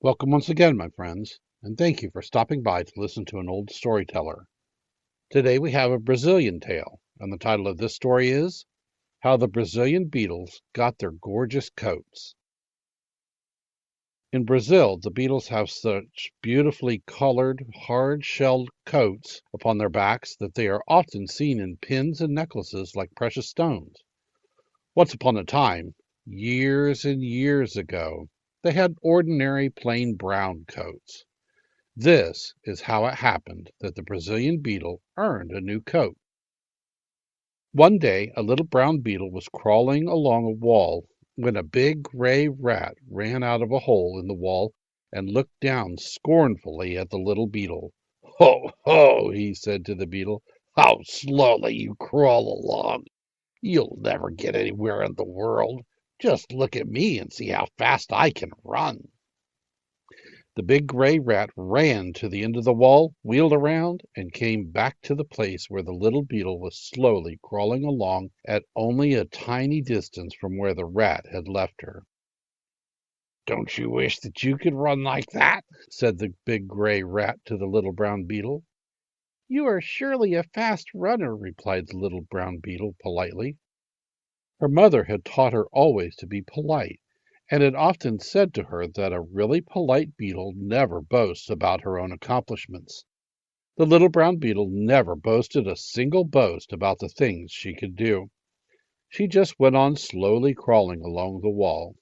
Welcome once again, my friends, and thank you for stopping by to listen to an old storyteller. Today we have a Brazilian tale, and the title of this story is How the Brazilian Beetles Got Their Gorgeous Coats. In Brazil, the beetles have such beautifully colored, hard-shelled coats upon their backs that they are often seen in pins and necklaces like precious stones. Once upon a time, years and years ago, they had ordinary plain brown coats. This is how it happened that the Brazilian beetle earned a new coat. One day a little brown beetle was crawling along a wall when a big gray rat ran out of a hole in the wall and looked down scornfully at the little beetle. "Ho, ho!" he said to the beetle. "How slowly you crawl along! You'll never get anywhere in the world. Just look at me and see how fast I can run." The big gray rat ran to the end of the wall, wheeled around, and came back to the place where the little beetle was slowly crawling along at only a tiny distance from where the rat had left her. "Don't you wish that you could run like that?" said the big gray rat to the little brown beetle. "You are surely a fast runner," replied the little brown beetle politely. Her mother had taught her always to be polite, and had often said to her that a really polite beetle never boasts about her own accomplishments. The little brown beetle never boasted a single boast about the things she could do. She just went on slowly crawling along the wall.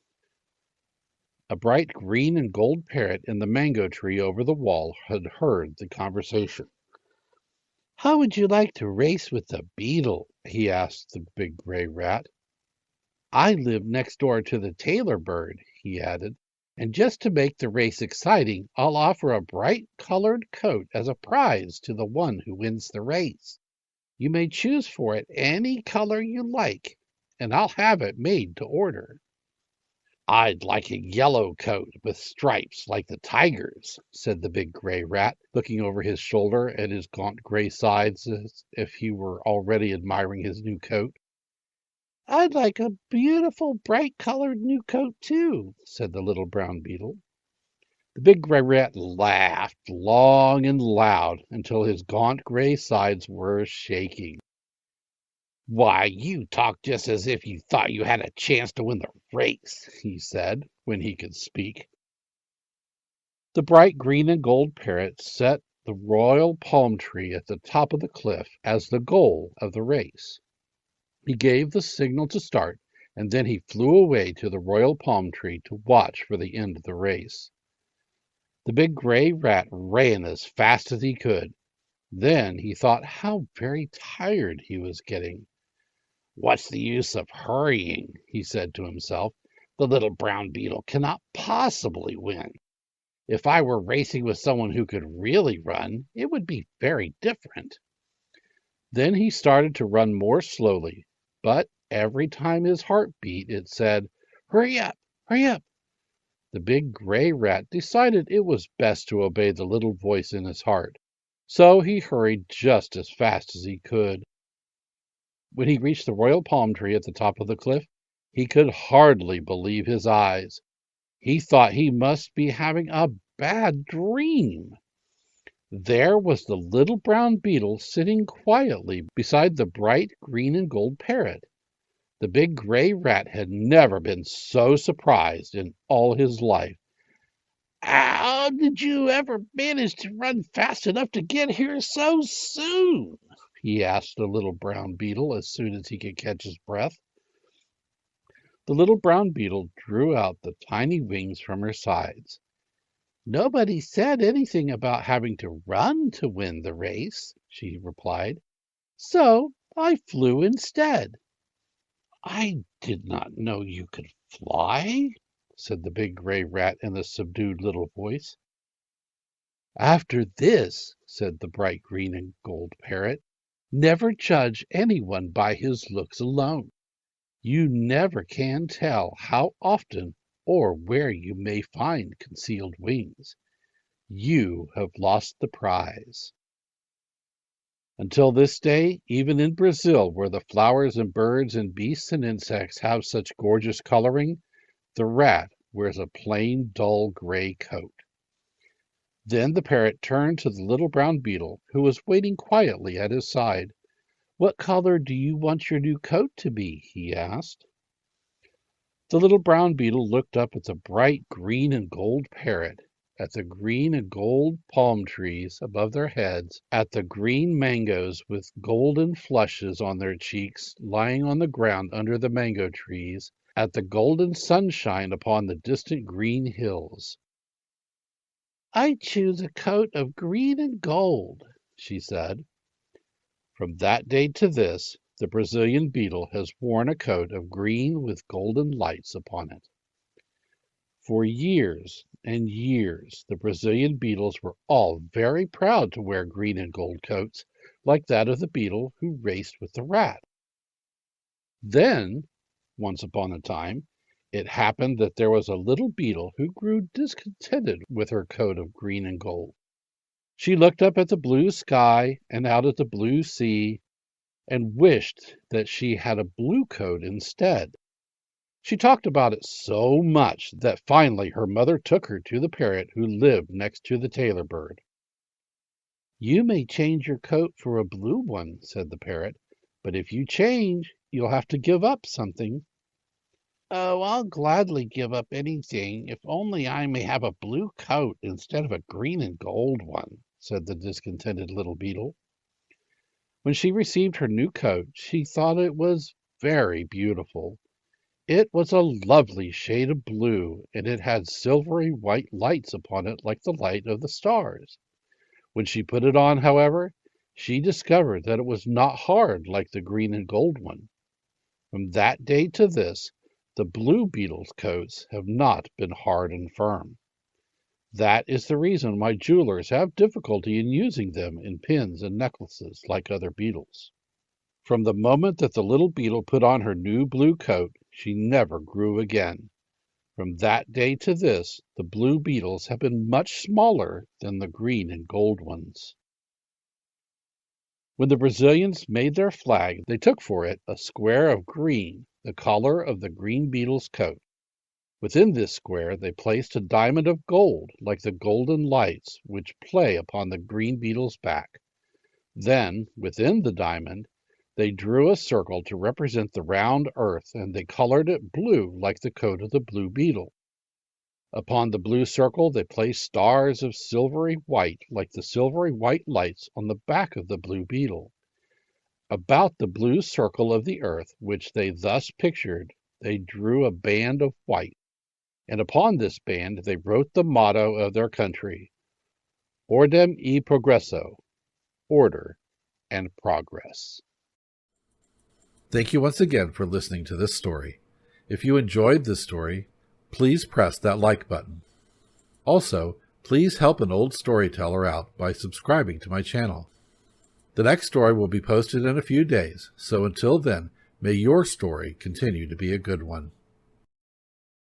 A bright green and gold parrot in the mango tree over the wall had heard the conversation. "How would you like to race with the beetle?" he asked the big gray rat. "I live next door to the tailor bird," he added, "and just to make the race exciting, I'll offer a bright colored coat as a prize to the one who wins the race. You may choose for it any color you like, and I'll have it made to order." "I'd like a yellow coat with stripes like the tiger's," said the big gray rat, looking over his shoulder at his gaunt gray sides as if he were already admiring his new coat. "I'd like a beautiful bright colored new coat too," said the little brown beetle. The big gray rat laughed long and loud until his gaunt gray sides were shaking. "Why, you talk just as if you thought you had a chance to win the race," he said, when he could speak. The bright green and gold parrot set the royal palm tree at the top of the cliff as the goal of the race. He gave the signal to start, and then he flew away to the royal palm tree to watch for the end of the race. The big gray rat ran as fast as he could. Then he thought how very tired he was getting. "What's the use of hurrying?" he said to himself. "The little brown beetle cannot possibly win. If I were racing with someone who could really run, it would be very different." Then he started to run more slowly, but every time his heart beat, it said, "Hurry up, hurry up." The big gray rat decided it was best to obey the little voice in his heart, so he hurried just as fast as he could. When he reached the royal palm tree at the top of the cliff, he could hardly believe his eyes. He thought he must be having a bad dream. There was the little brown beetle sitting quietly beside the bright green and gold parrot. The big gray rat had never been so surprised in all his life. "How did you ever manage to run fast enough to get here so soon?" he asked the little brown beetle as soon as he could catch his breath. The little brown beetle drew out the tiny wings from her sides. "Nobody said anything about having to run to win the race," she replied, "so I flew instead." "I did not know you could fly," said the big gray rat in a subdued little voice. "After this," said the bright green and gold parrot, "never judge anyone by his looks alone. You never can tell how often or where you may find concealed wings. You have lost the prize." Until this day, even in Brazil, where the flowers and birds and beasts and insects have such gorgeous coloring, the rat wears a plain, dull gray coat. Then the parrot turned to the little brown beetle, who was waiting quietly at his side. "What color do you want your new coat to be?" he asked. The little brown beetle looked up at the bright green and gold parrot, at the green and gold palm trees above their heads, at the green mangoes with golden flushes on their cheeks lying on the ground under the mango trees, at the golden sunshine upon the distant green hills. "I choose a coat of green and gold," she said. From that day to this, the Brazilian beetle has worn a coat of green with golden lights upon it. For years and years, the Brazilian beetles were all very proud to wear green and gold coats, like that of the beetle who raced with the rat. Then, once upon a time, it happened that there was a little beetle who grew discontented with her coat of green and gold. She looked up at the blue sky and out at the blue sea, and wished that she had a blue coat instead. She talked about it so much that finally her mother took her to the parrot who lived next to the tailor bird. "You may change your coat for a blue one," said the parrot, "but if you change, you'll have to give up something." "Oh, I'll gladly give up anything, if only I may have a blue coat instead of a green and gold one," said the discontented little beetle. When she received her new coat, she thought it was very beautiful. It was a lovely shade of blue, and it had silvery white lights upon it like the light of the stars. When she put it on, however, she discovered that it was not hard like the green and gold one. From that day to this, the blue beetle's coats have not been hard and firm. That is the reason why jewelers have difficulty in using them in pins and necklaces like other beetles. From the moment that the little beetle put on her new blue coat, she never grew again. From that day to this, the blue beetles have been much smaller than the green and gold ones. When the Brazilians made their flag, they took for it a square of green, the color of the green beetle's coat. Within this square they placed a diamond of gold, like the golden lights which play upon the green beetle's back. Then, within the diamond, they drew a circle to represent the round earth, and they colored it blue like the coat of the blue beetle. Upon the blue circle they placed stars of silvery white, like the silvery white lights on the back of the blue beetle. About the blue circle of the earth, which they thus pictured, they drew a band of white, and upon this band they wrote the motto of their country, Ordem e Progresso, order and progress. Thank you once again for listening to this story. If you enjoyed this story, please press that like button. Also, please help an old storyteller out by subscribing to my channel. The next story will be posted in a few days, so until then, may your story continue to be a good one.